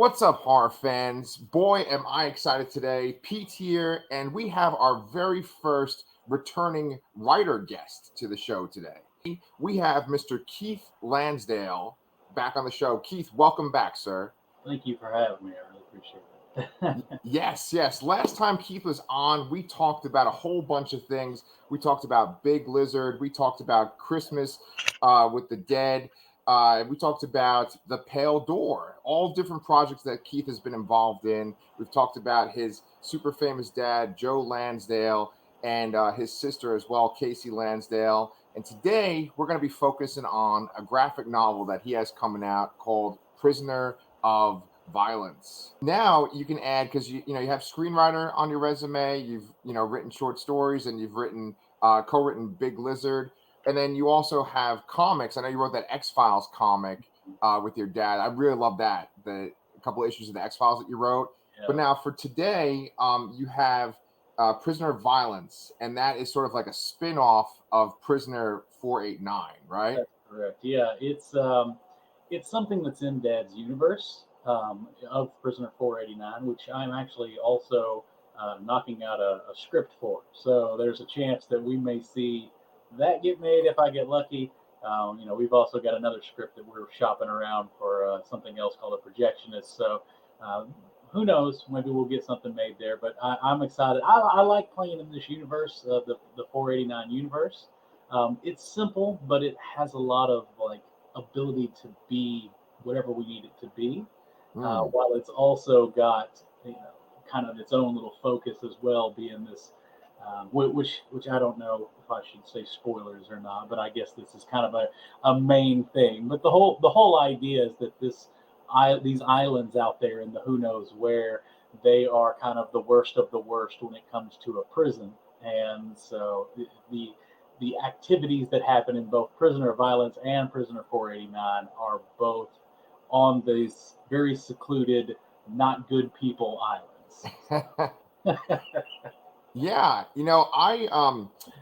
What's up, horror fans? Boy, am I excited today. Pete here, and we have our very first returning writer guest to the show today. We have Mr. Keith Lansdale back on the show. Keith, welcome back, sir. Thank you for having me. I really appreciate it. Yes. Last time Keith was on, we talked about a whole bunch of things. We talked about Big Lizard. We talked about Christmas with the Dead. We talked about The Pale Door, all different projects that Keith has been involved in. We've talked about his super famous dad, Joe Lansdale, and his sister as well, Casey Lansdale. And today we're going to be focusing on a graphic novel that he has coming out called Prisoner of Violence. Now you can add, because you have screenwriter on your resume, you've written short stories, and you've written co-written Big Lizard. And then you also have comics. I know you wrote that X-Files comic with your dad. I really love that. A couple of issues of the X-Files that you wrote. Yeah. But now for today, you have Prisoner of Violence, and that is sort of like a spin-off of Prisoner 489, right? That's correct. Yeah, it's something that's in Dad's universe of Prisoner 489, which I'm actually also knocking out a script for. So there's a chance that we may see that get made if I get lucky. We've also got another script that we're shopping around for something else called a projectionist. So who knows? Maybe we'll get something made there. But I'm excited. I like playing in this universe, the 489 universe. It's simple, but it has a lot of ability to be whatever we need it to be. While it's also got kind of its own little focus as well, being this. Which I don't know if I should say spoilers or not, but I guess this is kind of a main thing. But the whole idea is that these islands out there in the who knows where, they are kind of the worst of the worst when it comes to a prison, and so the activities that happen in both Prisoner of Violence and Prisoner 489 are both on these very secluded, not good people islands. Yeah,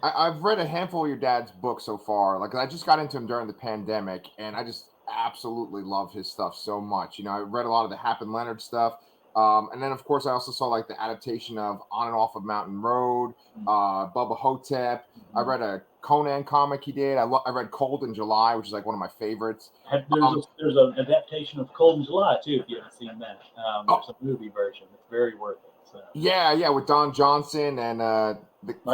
I've read a handful of your dad's books so far. Like, I just got into him during the pandemic, and I just absolutely love his stuff so much. I read a lot of the Hap and Leonard stuff, and then of course I also saw like the adaptation of On and Off of Mountain Road, Bubba Hotep. I read a Conan comic he did. I read Cold in July, which is like one of my favorites. There's an adaptation of Cold in July too, if you haven't seen that. There's a movie version. It's very worth it. So. Yeah, with Don Johnson and the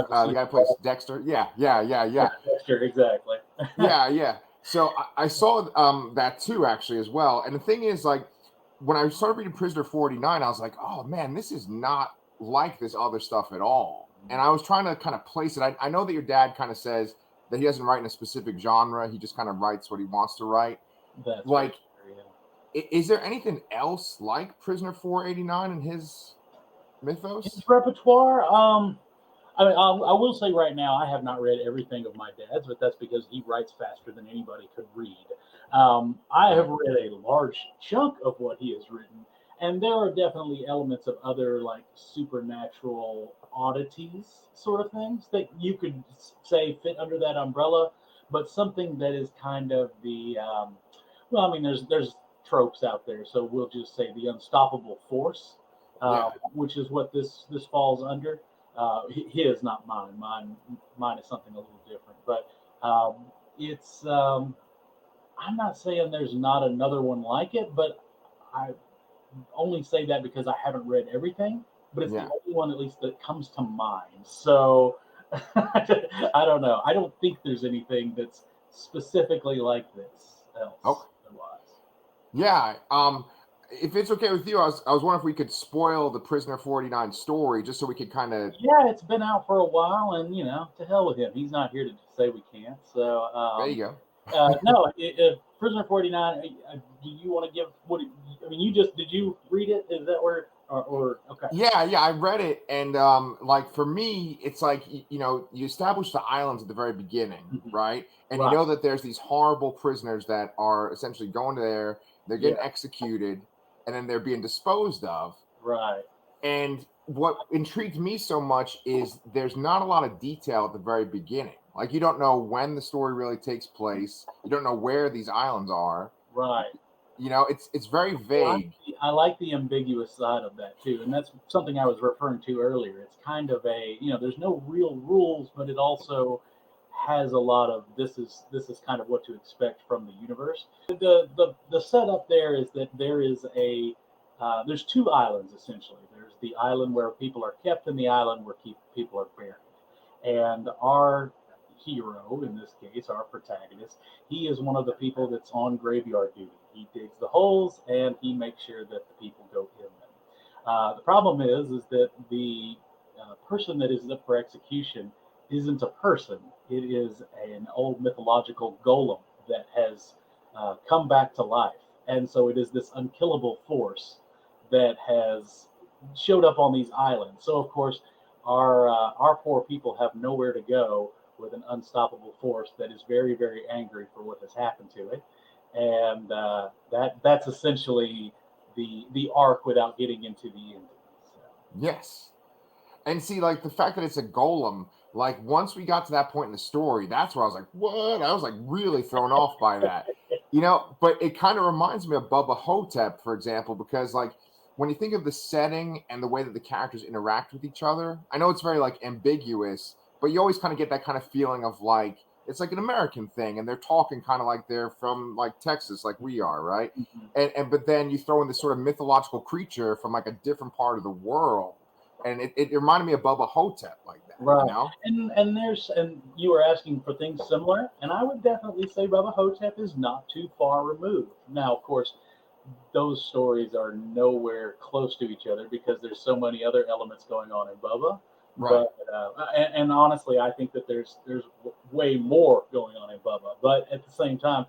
guy who plays Dexter. Yeah. Dexter, exactly. Yeah. So I saw that too, actually, as well. And the thing is, like, when I started reading Prisoner 489, I was like, oh man, this is not like this other stuff at all. And I was trying to kind of place it. I know that your dad kind of says that he doesn't write in a specific genre. He just kind of writes what he wants to write. That's like, right. Yeah. Is there anything else like Prisoner 489 in his mythos? His repertoire. I will say right now, I have not read everything of my dad's, but that's because he writes faster than anybody could read. I have read a large chunk of what he has written, and there are definitely elements of other like supernatural oddities, sort of things that you could say fit under that umbrella. But something that is kind of there's tropes out there, so we'll just say the unstoppable force, which is what this falls under. His, not mine. Mine is something a little different. But it's. I'm not saying there's not another one like it, but I only say that because I haven't read everything. But it's the only one, at least, that comes to mind. So I don't know. I don't think there's anything that's specifically like this else. Okay. Yeah. If it's okay with you, I was wondering if we could spoil the Prisoner 489 story, just so we could kind of. Yeah, it's been out for a while, and to hell with him. He's not here to say we can't. So there you go. No, Prisoner 489. Do you want to give what? Did you read it? Is that where? Or okay? Yeah, I read it, and like for me, it's like you establish the islands at the very beginning, right? And you know that there's these horrible prisoners that are essentially going there. They're getting executed, and then they're being disposed of. Right. And what intrigued me so much is there's not a lot of detail at the very beginning. Like, you don't know when the story really takes place. You don't know where these islands are. Right. You know, it's very vague. I like the ambiguous side of that too, and that's something I was referring to earlier. It's kind of a, there's no real rules, but it also has a lot of this is kind of what to expect from the universe. The setup there is that there's two islands essentially. There's the island where people are kept, and the island where people are buried. And our hero, in this case, our protagonist, he is one of the people that's on graveyard duty. He digs the holes and he makes sure that the people go in them. The problem is that the person that is up for execution isn't a person. It is an old mythological golem that has come back to life, and so it is this unkillable force that has showed up on these islands. So of course, our poor people have nowhere to go with an unstoppable force that is very, very angry for what has happened to it, and that's essentially the arc without getting into the ending. So. Yes. And see, like the fact that it's a golem, like once we got to that point in the story, that's where I was like, what? I was like really thrown off by that. You know, but it kind of reminds me of Bubba Hotep, for example, because like when you think of the setting and the way that the characters interact with each other, I know it's very like ambiguous, but you always kind of get that kind of feeling of like it's like an American thing, and they're talking kind of like they're from like Texas, like we are, right? Mhm. And but then you throw in this sort of mythological creature from like a different part of the world, and it reminded me of Bubba Hotep like that, you Right. know? And you were asking for things similar, and I would definitely say Bubba Hotep is not too far removed. Now, of course, those stories are nowhere close to each other because there's so many other elements going on in Bubba. Right. And honestly, I think that there's way more going on in Bubba. But at the same time,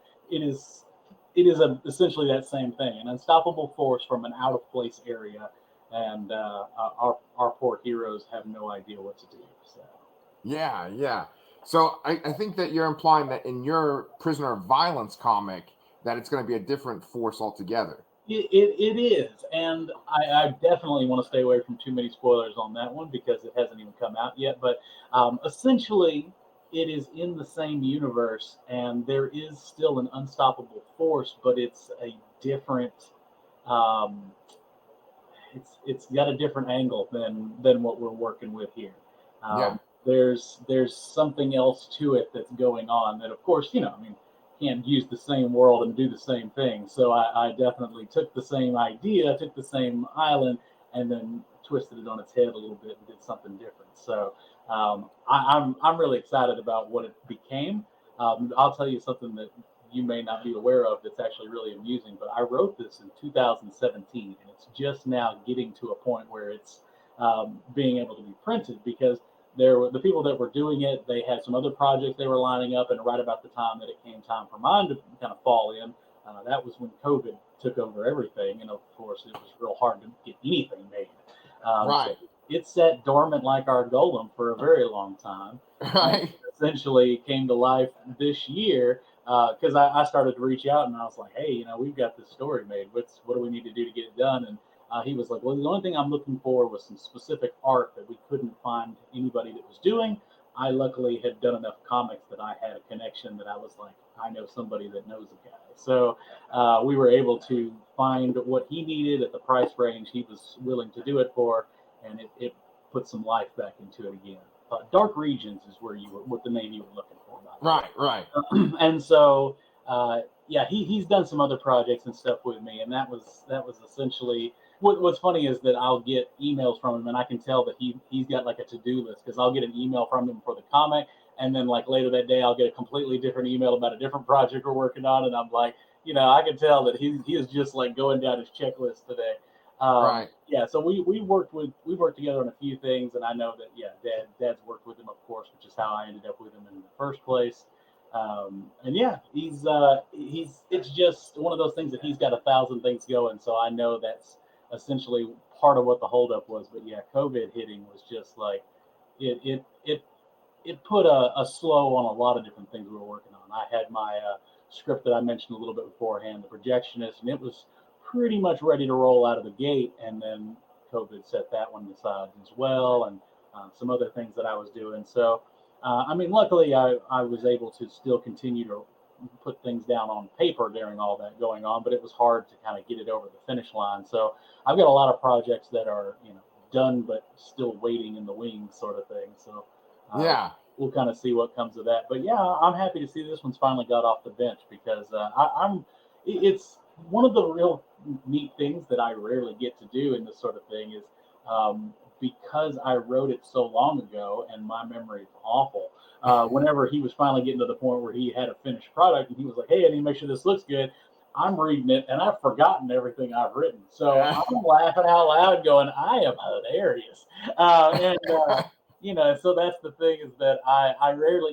essentially that same thing, an unstoppable force from an out of place area, and our poor heroes have no idea what to do. So. Yeah, yeah. So I think that you're implying that in your Prisoner of Violence comic that it's going to be a different force altogether. It is, and I definitely want to stay away from too many spoilers on that one because it hasn't even come out yet. But essentially, it is in the same universe, and there is still an unstoppable force, but it's a different. Um, it's got a different angle than what we're working with here. Yeah. There's something else to it that's going on that, of course, I mean, can't use the same world and do the same thing. So I definitely took the same idea, took the same island, and then twisted it on its head a little bit and did something different. So I'm really excited about what it became. I'll tell you something that you may not be aware of that's actually really amusing, but I wrote this in 2017, and it's just now getting to a point where it's being able to be printed because there were the people that were doing it. They had some other projects they were lining up, and right about the time that it came time for mine to kind of fall in, that was when COVID took over everything, and of course it was real hard to get anything made. So Right. it sat dormant like our golem for a very long time, and Right. essentially came to life this year because I started to reach out and I was like, hey, we've got this story made. What do we need to do to get it done? And he was like, well, the only thing I'm looking for was some specific art that we couldn't find anybody that was doing. I luckily had done enough comics that I had a connection that I was like, I know somebody that knows a guy. So we were able to find what he needed at the price range he was willing to do it for, and it put some life back into it again. Dark Regions is what the name you were looking for, by the way. Right. Right. And so yeah, he's done some other projects and stuff with me, and that was essentially what's funny is that I'll get emails from him, and I can tell that he's got like a to-do list because I'll get an email from him for the comic, and then like later that day I'll get a completely different email about a different project we're working on, and I'm like, I can tell that he is just like going down his checklist today. Right. Yeah, so we worked together on a few things, and I know that yeah, Dad's worked with him, of course, which is how I ended up with him in the first place. And yeah, he's it's just one of those things that he's got 1,000 things going. So I know that's essentially part of what the holdup was. But yeah, COVID hitting was just like it put a slow on a lot of different things we were working on. I had my script that I mentioned a little bit beforehand, the projectionist, and it was pretty much ready to roll out of the gate, and then COVID set that one aside as well, and some other things that I was doing. So, I mean, luckily I was able to still continue to put things down on paper during all that going on, but it was hard to kind of get it over the finish line. So I've got a lot of projects that are, done but still waiting in the wings, sort of thing. So Yeah. we'll kind of see what comes of that. But yeah, I'm happy to see this one's finally got off the bench because it's one of the real neat things that I rarely get to do in this sort of thing is because I wrote it so long ago and my memory is awful. Whenever he was finally getting to the point where he had a finished product and he was like, "Hey, I need to make sure this looks good," I'm reading it and I've forgotten everything I've written. So I'm laughing out loud, going, "I am hilarious," so that's the thing is that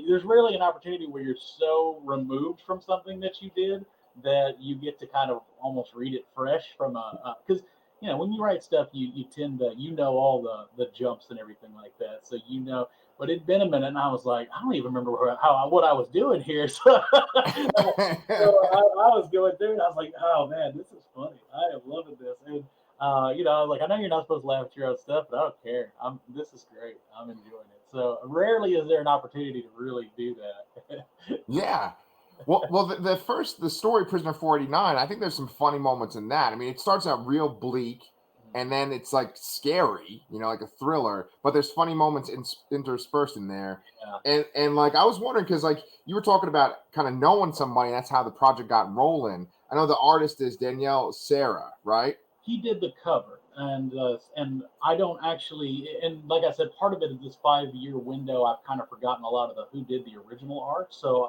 there's rarely an opportunity where you're so removed from something that you did that you get to kind of almost read it fresh from because when you write stuff you tend to all the jumps and everything like that, so but it'd been a minute and I was like, I don't even remember what I was doing here. So, I was going through and I was like, oh man, this is funny, I am loving this. And I was like, I know you're not supposed to laugh at your own stuff, but I don't care. This is great. I'm enjoying it. So rarely is there an opportunity to really do that. Yeah. Well, the story Prisoner 489, I think there's some funny moments in that. I mean, it starts out real bleak, and then it's like scary, like a thriller. But there's funny moments interspersed in there. Yeah. And like I was wondering because like you were talking about kind of knowing somebody, and that's how the project got rolling. I know the artist is Danielle Sarah, right? He did the cover, and I don't actually, and like I said, part of it is this 5 year window. I've kind of forgotten a lot of who did the original art, so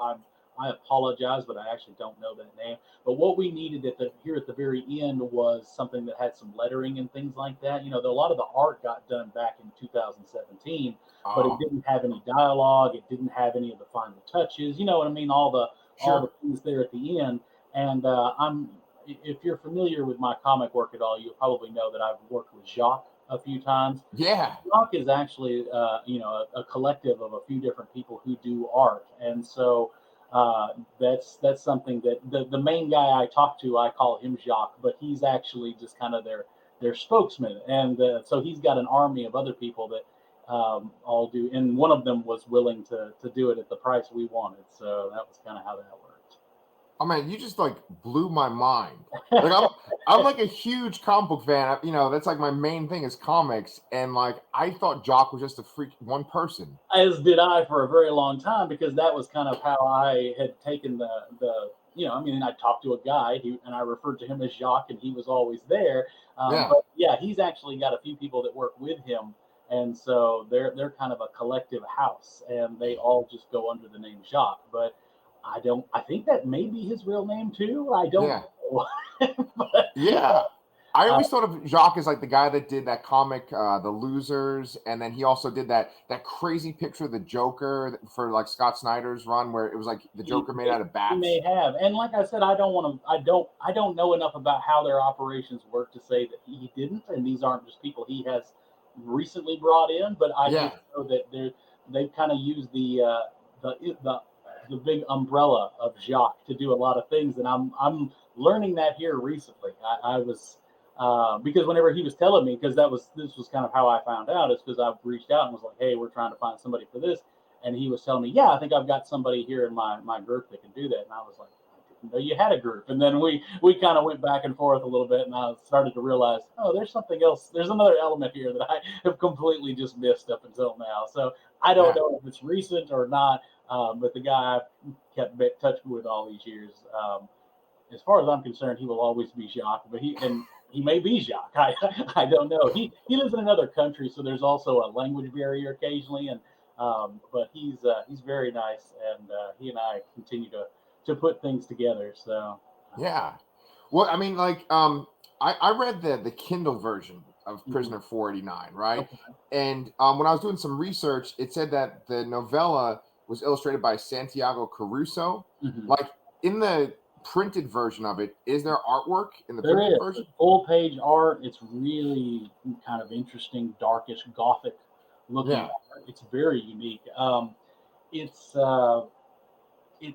I apologize, but I actually don't know that name. But what we needed here at the very end was something that had some lettering and things like that. A lot of the art got done back in 2017, but it didn't have any dialogue. It didn't have any of the final touches. You know what I mean? All the things there at the end. And if you're familiar with my comic work at all, you'll probably know that I've worked with Jacques a few times. Yeah. Jacques is actually, a collective of a few different people who do art. And so that's something that the main guy I talk to, I call him Jacques, but he's actually just kind of their spokesman. And so he's got an army of other people that all do. And one of them was willing to do it at the price we wanted. So that was kind of how that worked. Oh man, you just like blew my mind. Like I'm like a huge comic book fan. That's like my main thing is comics, and like I thought Jock was just a freak one person. As did I for a very long time, because that was kind of how I had taken the I talked to a guy and I referred to him as Jacques, and he was always there. But yeah, he's actually got a few people that work with him, and so they're kind of a collective house, and they all just go under the name Jacques. But I think that may be his real name too. I don't know. But, I always thought of Jacques as like the guy that did that comic, The Losers, and then he also did that crazy picture of the Joker for like Scott Snyder's run, where it was like the Joker made out of bats. He may have, and like I said, I don't know enough about how their operations work to say that he didn't, and these aren't just people he has recently brought in, but I just know that they've kind of used the big umbrella of Jacques to do a lot of things, and I'm learning that here recently. I was because whenever he was telling me, because this was kind of how I found out, is because I reached out and was like, hey, we're trying to find somebody for this, and he was telling me, yeah, I think I've got somebody here in my group that can do that, and I was like, I didn't know you had a group. And then we kind of went back and forth a little bit, and I started to realize, oh, there's something else, there's another element here that I have completely just missed up until now. So I don't know if it's recent or not. But the guy I've kept in touch with all these years, as far as I'm concerned, he will always be Jacques. But he may be Jacques. I don't know. He lives in another country, so there's also a language barrier occasionally. And but he's very nice, and he and I continue to put things together. So yeah. Well, I mean, like I read the Kindle version of Prisoner 489, right? Okay. And when I was doing some research, it said that the novella was illustrated by Santiago Caruso. Mm-hmm. Like in the printed version of it, is there artwork in the there printed is version? full page art. It's really kind of interesting, darkish, gothic looking art. It's very unique. It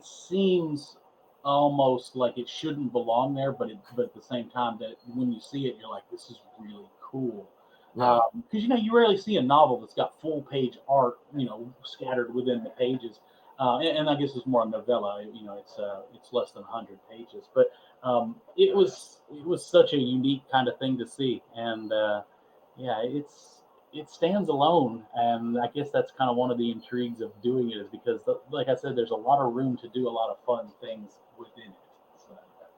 seems almost like it shouldn't belong there, but at the same time, that when you see it, you're like, this is really cool. Because you rarely see a novel that's got full page art, scattered within the pages. and I guess it's more a novella. It's less than 100 pages, but it was such a unique kind of thing to see, and yeah, it stands alone, and I guess that's kind of one of the intrigues of doing it is because, like I said, there's a lot of room to do a lot of fun things within it. So,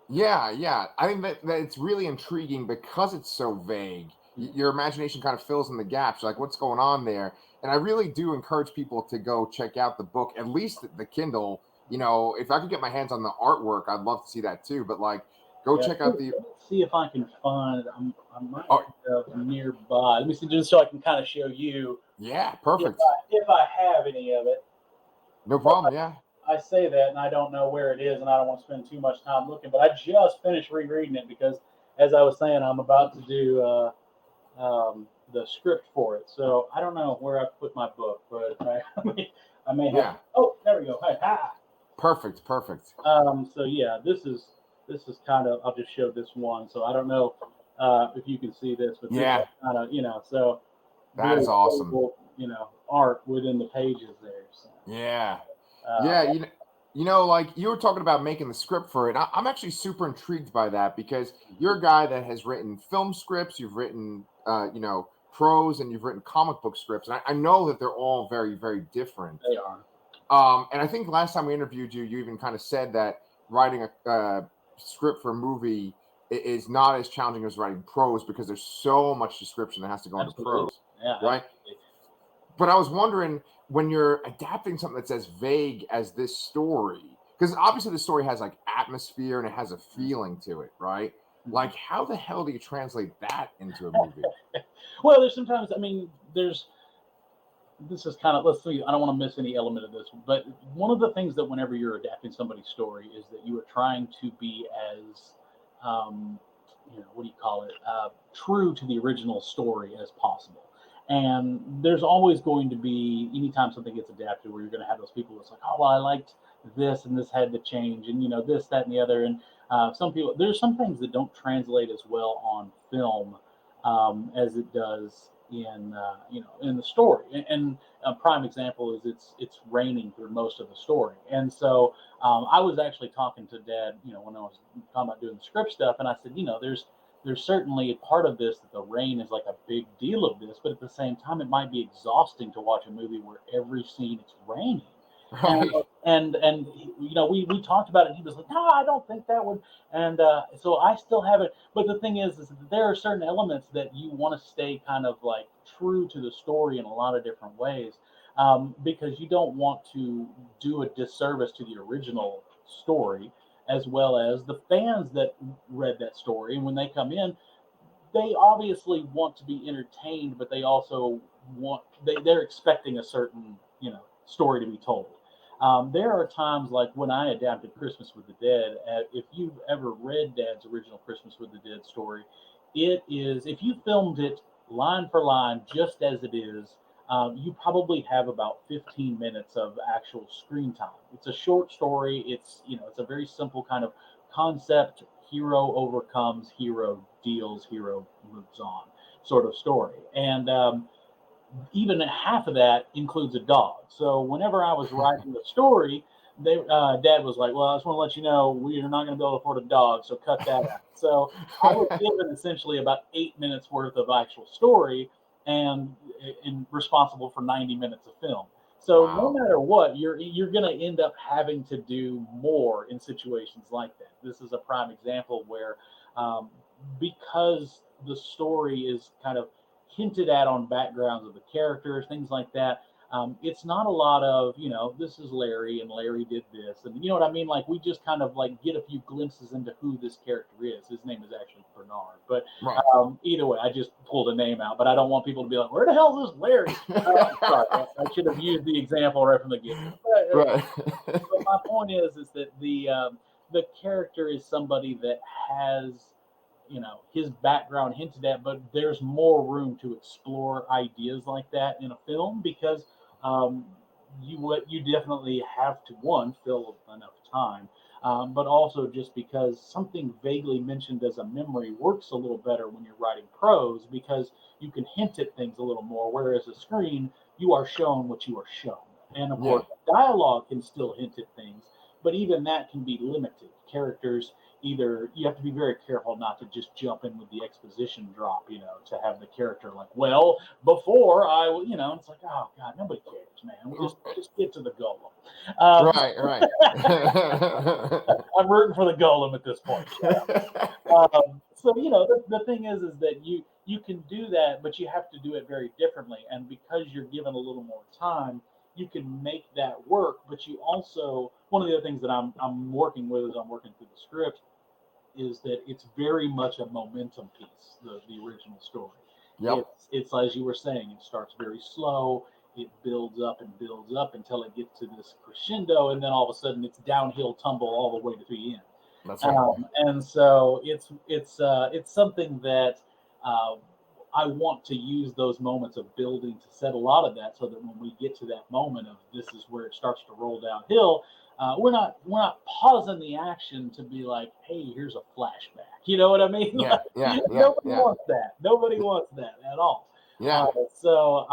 Yeah. I think that it's really intriguing because it's so vague. Your imagination kind of fills in the gaps. You're like, what's going on there? And I really do encourage people to go check out the book, at least the Kindle. If I could get my hands on the artwork, I'd love to see that too. But like, go yeah, check out the. let me see if I can find. I might Oh, have nearby. Let me see, just so I can kind of show you yeah, if perfect. I have any of it. No problem. Yeah. I say that, and I don't know where it is, and I don't want to spend too much time looking. But I just finished rereading it because, as I was saying, I'm about to do the script for it. So I don't know where I put my book, but I may have. Yeah. Oh, there we go. Hey, ha. Perfect. So yeah, this is kind of. I'll just show this one. So I don't know if you can see this, but this Yeah, is kind of so that very is awesome. cool, art within the pages there. So, Yeah. uh, Yeah, like you were talking about making the script for it. I'm actually super intrigued by that because you're a guy that has written film scripts, you've written, prose, and you've written comic book scripts, and I know that they're all very, very different. they are. And I think last time we interviewed you, you even kind of said that writing a script for a movie is not as challenging as writing prose because there's so much description that has to go into Absolutely. prose, Yeah, right? absolutely. But I was wondering when you're adapting something that's as vague as this story, because obviously the story has like atmosphere and it has a feeling to it, right? Mhm. Like, how the hell do you translate that into a movie? Well, there's sometimes, this is kind of, let's see, I don't want to miss any element of this, but one of the things that whenever you're adapting somebody's story is that you are trying to be as, um, what do you call it, true to the original story as possible. And there's always going to be, anytime something gets adapted, where you're going to have those people that's like, oh, well, I liked this and this had to change, and, this, that, and the other. And there's some things that don't translate as well on film as it does in the story. And a prime example is it's raining through most of the story, and so I was actually talking to Dad, when I was talking about doing the script stuff, and I said, there's certainly a part of this that the rain is like a big deal of this, but at the same time, it might be exhausting to watch a movie where every scene it's raining. And Right. we talked about it. And he was like, "No, I don't think that would." And so I still have it. But the thing is that there are certain elements that you want to stay kind of like true to the story in a lot of different ways, because you don't want to do a disservice to the original story, as well as the fans that read that story. And when they come in, they obviously want to be entertained, but they also they're expecting a certain story to be told. There are times like when I adapted Christmas with the Dead. If you've ever read Dad's original Christmas with the Dead story, it is, if you filmed it line for line just as it is, you probably have about 15 minutes of actual screen time. It's a short story. It's a very simple kind of concept. Hero overcomes, hero deals, hero moves on sort of story. And even half of that includes a dog. So whenever I was writing the story, Dad was like, "Well, I just want to let you know we are not going to be able to afford a dog, so cut that out." So I was given essentially about 8 minutes worth of actual story, and responsible for 90 minutes of film. So no Wow. matter what, you're going to end up having to do more in situations like that. This is a prime example where, um, because the story is kind of hinted at on backgrounds of the characters, things like that. It's not a lot of, this is Larry and Larry did this. And you know what I mean? Like we just kind of like get a few glimpses into who this character is. His name is actually Bernard. But Right. either way, I just pulled a name out. But I don't want people to be like, where the hell is this Larry? Sorry, I should have used the example right from the get go. Right. But my point is that the character is somebody that has his background hinted at, but there's more room to explore ideas like that in a film because um, you definitely have to, one, fill enough time, but also just because something vaguely mentioned as a memory works a little better when you're writing prose because you can hint at things a little more, whereas a screen you are shown what you are shown. And of Yeah. course, dialogue can still hint at things, but even that can be limited. Characters, either you have to be very careful not to just jump in with the exposition drop, to have the character like, well, before it's like, oh God, nobody cares, man. We just get to the golem. Right, right. I'm rooting for the golem at this point. So the thing is that you can do that, but you have to do it very differently. And because you're given a little more time, you can make that work. But you also, one of the other things that I'm working with as I'm working through the script is that it's very much a momentum piece. The original story. Yep. It's as you were saying, it starts very slow. It builds up and builds up until it gets to this crescendo, and then all of a sudden it's downhill tumble all the way to the end. That's right. And so it's something that uh, I want to use those moments of building to set a lot of that, so that when we get to that moment of this is where it starts to roll downhill, we're not pausing the action to be like, hey, here's a flashback. You know what I mean? Yeah, Like, yeah, yeah, nobody yeah. wants that. Nobody wants that at all. Yeah. So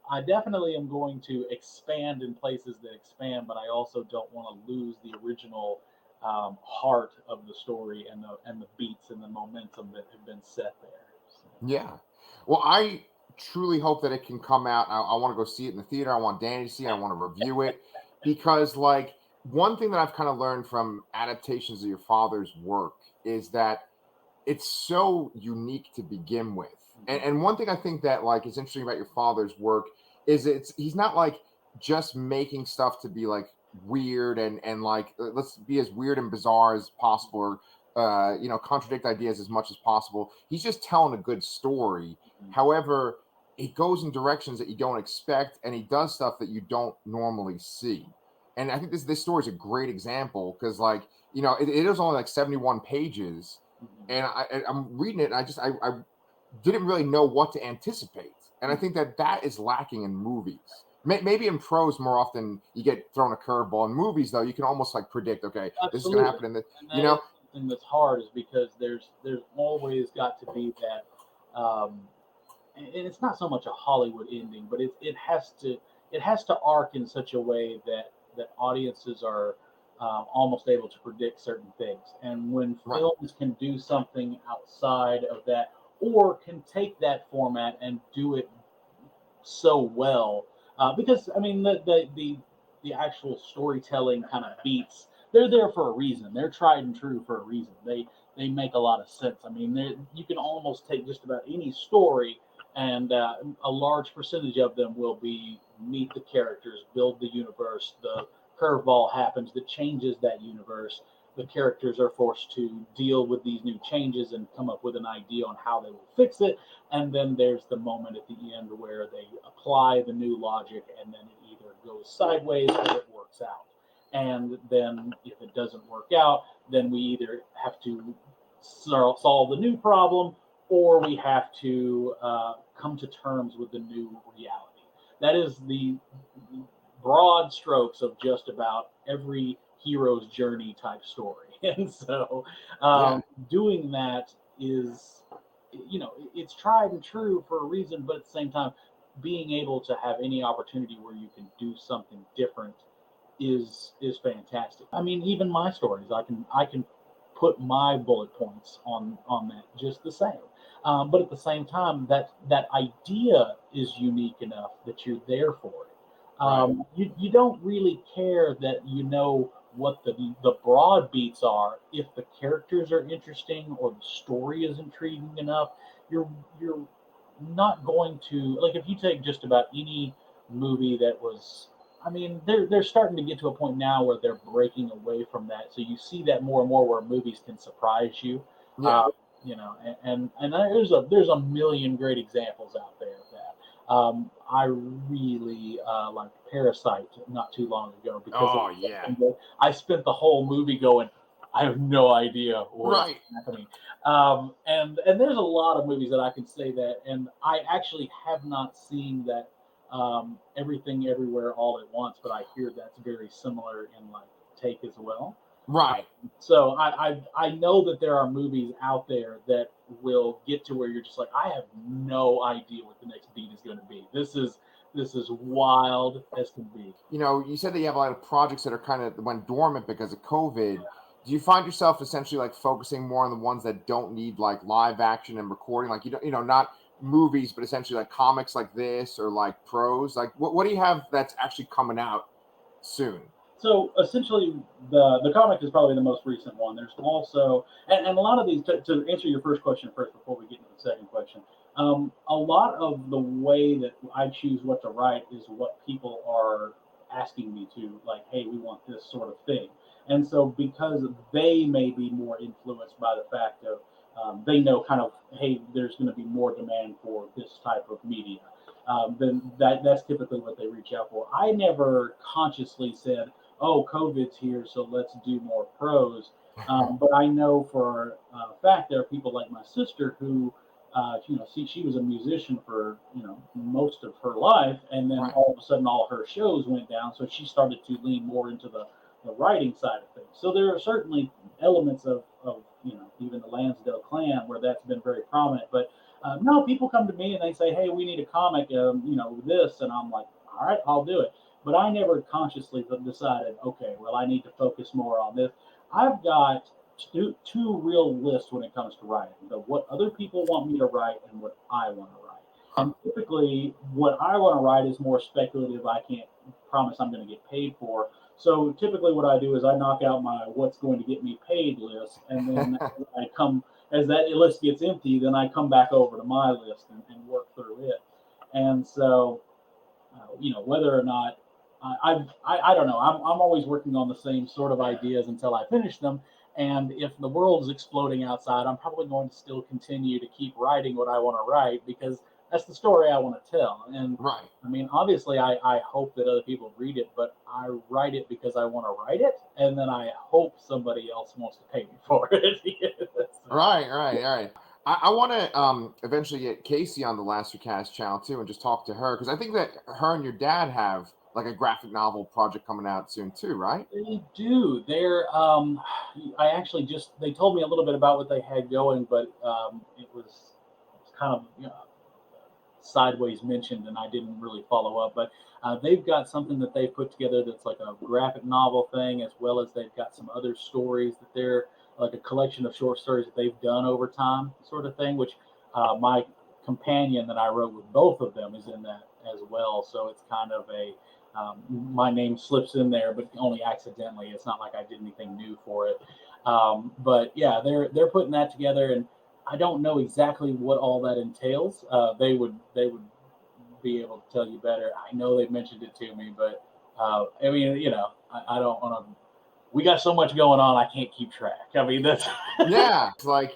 I definitely am going to expand in places that expand, but I also don't want to lose the original heart of the story and the beats and the momentum that have been set there. So, Yeah. Well, I truly hope that it can come out. I want to go see it in the theater. I want Danny to see it. I want to review it because, like, one thing that I've kind of learned from adaptations of your father's work is that it's so unique to begin with. And one thing I think that like is interesting about your father's work is he's not like just making stuff to be like weird and like let's be as weird and bizarre as possible or contradict ideas as much as possible. He's just telling a good story. However, it goes in directions that you don't expect and he does stuff that you don't normally see. And I think this story is a great example because like it is only like 71 pages and I'm reading it and I didn't really know what to anticipate. And I think that is lacking in movies. Maybe in prose more often you get thrown a curveball. In movies though, you can almost like predict, okay, this is going to absolutely, happen in the, and you that is know, something that's hard, is because there's always got to be that. And it's not so much a Hollywood ending, but it has to arc in such a way that audiences are almost able to predict certain things. And when right, films can do something outside of that, or can take that format and do it so well, because I mean the actual storytelling kind of beats. They're there for a reason. They're tried and true for a reason. They make a lot of sense. I mean, you can almost take just about any story, and a large percentage of them will be meet the characters, build the universe. The curveball happens that changes that universe. The characters are forced to deal with these new changes and come up with an idea on how they will fix it. And then there's the moment at the end where they apply the new logic, and then it either goes sideways or it works out. And then if it doesn't work out, then we either have to solve the new problem, or we have to come to terms with the new reality. That is the broad strokes of just about every hero's journey type story. And so yeah, doing that is, it's tried and true for a reason, but at the same time, being able to have any opportunity where you can do something different is fantastic. I mean, even my stories, I can put my bullet points on that just the same. But at the same time, that idea is unique enough that you're there for it. right, You don't really care that what the broad beats are if the characters are interesting or the story is intriguing enough. You're not going to, like, if you take just about any movie that was, I mean, they're starting to get to a point now where they're breaking away from that. So you see that more and more where movies can surprise you. yeah, Uh, and there's a million great examples out there of that. I really like Parasite not too long ago because it oh was yeah, something that I spent the whole movie going, I have no idea what is right, happening. And there's a lot of movies that I can say that, and I actually have not seen that Everything Everywhere All at Once, but I hear that's very similar in like take as well. right, So I know that there are movies out there that will get to where you're just like, I have no idea what the next beat is going to be. This is wild as can be. You know, you said that you have a lot of projects that are kind of went dormant because of COVID. Do you find yourself essentially like focusing more on the ones that don't need like live action and recording, like you don't, you know, not movies, but essentially like comics like this or like prose? Like, what do you have that's actually coming out soon? So essentially, the comic is probably the most recent one. There's also, and a lot of these, to answer your first question first before we get into the second question, a lot of the way that I choose what to write is what people are asking me to, like, hey, we want this sort of thing. And so because they may be more influenced by the fact of they know kind of, hey, there's going to be more demand for this type of media. Then that's typically what they reach out for. I never consciously said, oh, COVID's here, so let's do more prose. But I know for a fact there are people like my sister who, she was a musician for most of her life, and then Right. all of a sudden all her shows went down, so she started to lean more into the writing side of things. So there are certainly elements of even the Lansdale clan where that's been very prominent. But no, people come to me and they say, hey, we need a comic, this, and I'm like, all right, I'll do it. But I never consciously decided, okay, well, I need to focus more on this. I've got two real lists when it comes to writing: what other people want me to write and what I want to write. Huh. And typically, what I want to write is more speculative. I can't promise I'm going to get paid for. So typically, what I do is I knock out my what's going to get me paid list, and then I come as that list gets empty, then I come back over to my list and work through it. And so, whether or not I don't know. I'm always working on the same sort of ideas until I finish them. And if the world's exploding outside, I'm probably going to still continue to keep writing what I want to write because that's the story I want to tell. And Right. I mean, obviously, I hope that other people read it, but I write it because I want to write it, and then I hope somebody else wants to pay me for it. Right. I want to eventually get Casey on the Last Cast channel too, and just talk to her because I think that her and your dad have like a graphic novel project coming out soon too, right? They do. I actually they told me a little bit about what they had going, but it was kind of sideways mentioned, and I didn't really follow up. But they've got something that they put together that's like a graphic novel thing, as well as they've got some other stories that they're like a collection of short stories that they've done over time, sort of thing. Which my companion that I wrote with both of them is in that as well. So it's kind of a my name slips in there, but only accidentally. It's not like I did anything new for it. But yeah, they're putting that together, and I don't know exactly what all that entails. They would be able to tell you better. I know they've mentioned it to me, but I mean, I don't want to. We got so much going on, I can't keep track. I mean, that's Yeah, it's like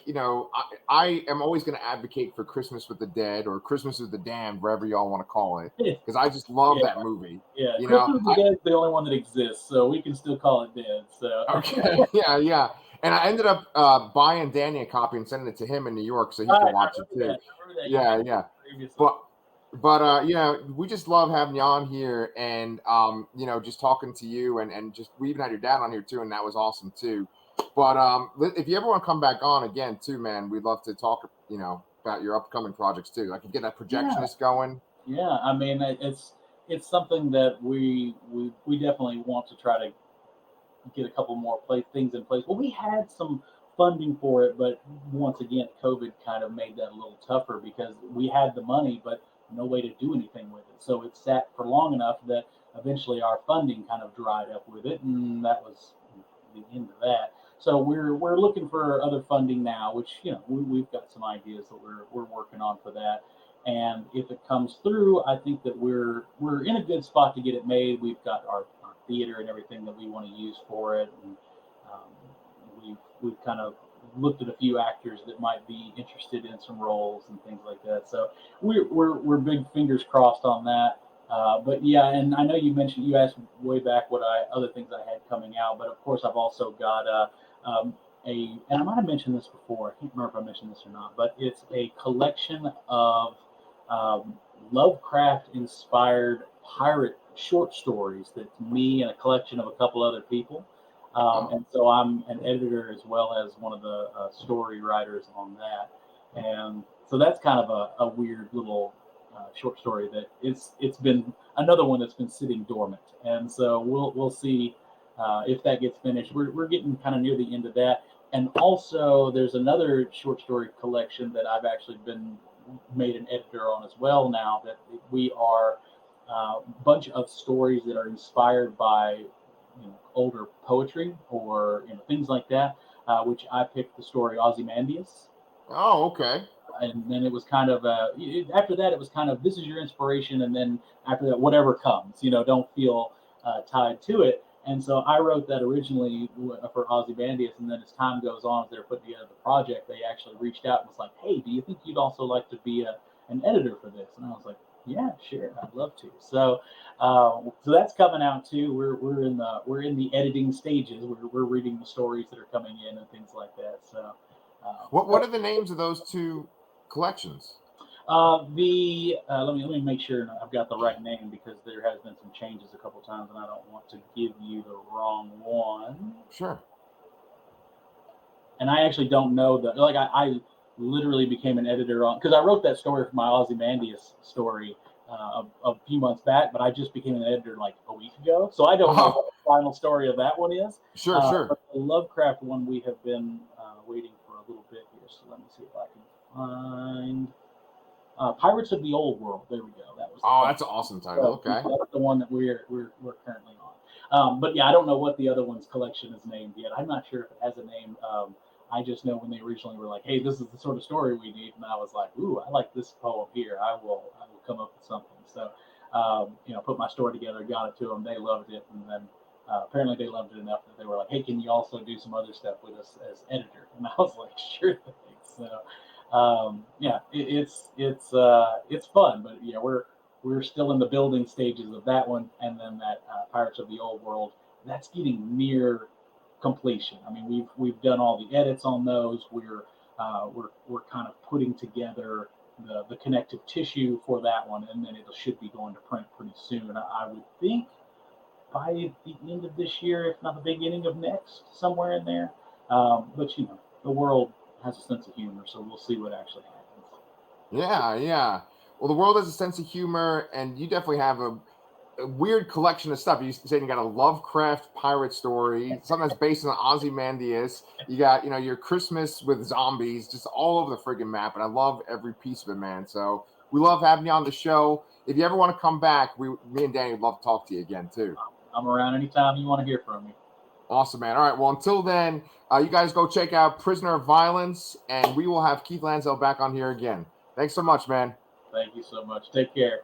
I am always going to advocate for Christmas with the Dead or Christmas with the Damned, wherever y'all want to call it, because I just love yeah, that movie. yeah. You know, Christmas is the only one that exists, so we can still call it dead. So okay, yeah. And I ended up buying Danny a copy and sending it to him in New York so he all could right, I watch it remember too. that. I remember that you Yeah, mentioned yeah. previously. But we just love having you on here and just talking to you and just we even had your dad on here too, and that was awesome too. But if you ever want to come back on again too, man, we'd love to talk, about your upcoming projects too. I could get that Yeah, projectionist going. yeah. I mean, it's something that we definitely want to try to get a couple more things in place. Well, we had some funding for it, but once again, COVID kind of made that a little tougher because we had the money, but no way to do anything with it. So it sat for long enough that eventually our funding kind of dried up with it, and that was the end of that. So we're looking for other funding now, which we've got some ideas that we're working on for that. And if it comes through, I think that we're in a good spot to get it made. We've got our theater and everything that we want to use for it, and we've kind of looked at a few actors that might be interested in some roles and things like that. So we're big fingers crossed on that. But yeah, and I know you asked way back what other things I had coming out, but of course I've also got and I might have mentioned this before. I can't remember if I mentioned this or not, but it's a collection of um, Lovecraft inspired pirate short stories that's me and a collection of a couple other people. Oh, And so I'm an editor as well as one of the story writers on that. And so that's kind of a weird little short story that it's been another one that's been sitting dormant, and so we'll see if that gets finished. We're getting kind of near the end of that, and also there's another short story collection that I've actually been made an editor on as well now, that we are a bunch of stories that are inspired by older poetry or things like that, which I picked the story Ozymandias. Oh, okay. And then it was kind of after that it was kind of, this is your inspiration, and then after that whatever comes, don't feel tied to it. And so I wrote that originally for Ozymandias, and then as time goes on, as they're putting together the project, they actually reached out and was like, hey, do you think you'd also like to be an editor for this? And I was like, yeah, sure, I'd love to. So that's coming out too. We're in the editing stages. We're reading the stories that are coming in and things like that. So What are the names of those two collections? let me make sure I've got the right name, because there has been some changes a couple times, and I don't want to give you the wrong one. Sure. And I actually don't know I literally became an editor on, because I wrote that story for my Ozymandias story a few months back, but I just became an editor like a week ago, so I don't know what the final story of that one is. Sure. But the Lovecraft one we have been waiting for a little bit here, so let me see if I can find Pirates of the Old World. There we go. That's an awesome title. Okay. That's the one that we're currently on. But yeah, I don't know what the other one's collection is named yet. I'm not sure if it has a name. I just know when they originally were like, hey, this is the sort of story we need, and I was like, ooh, I like this poem here. I will come up with something. So put my story together, got it to them, they loved it, and then apparently they loved it enough that they were like, hey, can you also do some other stuff with us as editor? And I was like, sure thing. So it's fun, but yeah, we're still in the building stages of that one, and then that Pirates of the Old World, that's getting near completion. I mean, we've done all the edits on those. We're kind of putting together the connective tissue for that one, and then it should be going to print pretty soon. I would think by the end of this year, if not the beginning of next, somewhere in there. But the world has a sense of humor, so we'll see what actually happens. Yeah. Well, the world has a sense of humor, and you definitely have a weird collection of stuff. You said you got a Lovecraft pirate story, something that's based on Ozymandias. You got, your Christmas with zombies, just all over the friggin' map, and I love every piece of it, man. So we love having you on the show. If you ever want to come back, me and Danny would love to talk to you again too. I'm around anytime you want to hear from me. Awesome, man. All right. Well, until then, you guys go check out Prisoner of Violence, and we will have Keith Lansdale back on here again. Thanks so much, man. Thank you so much. Take care.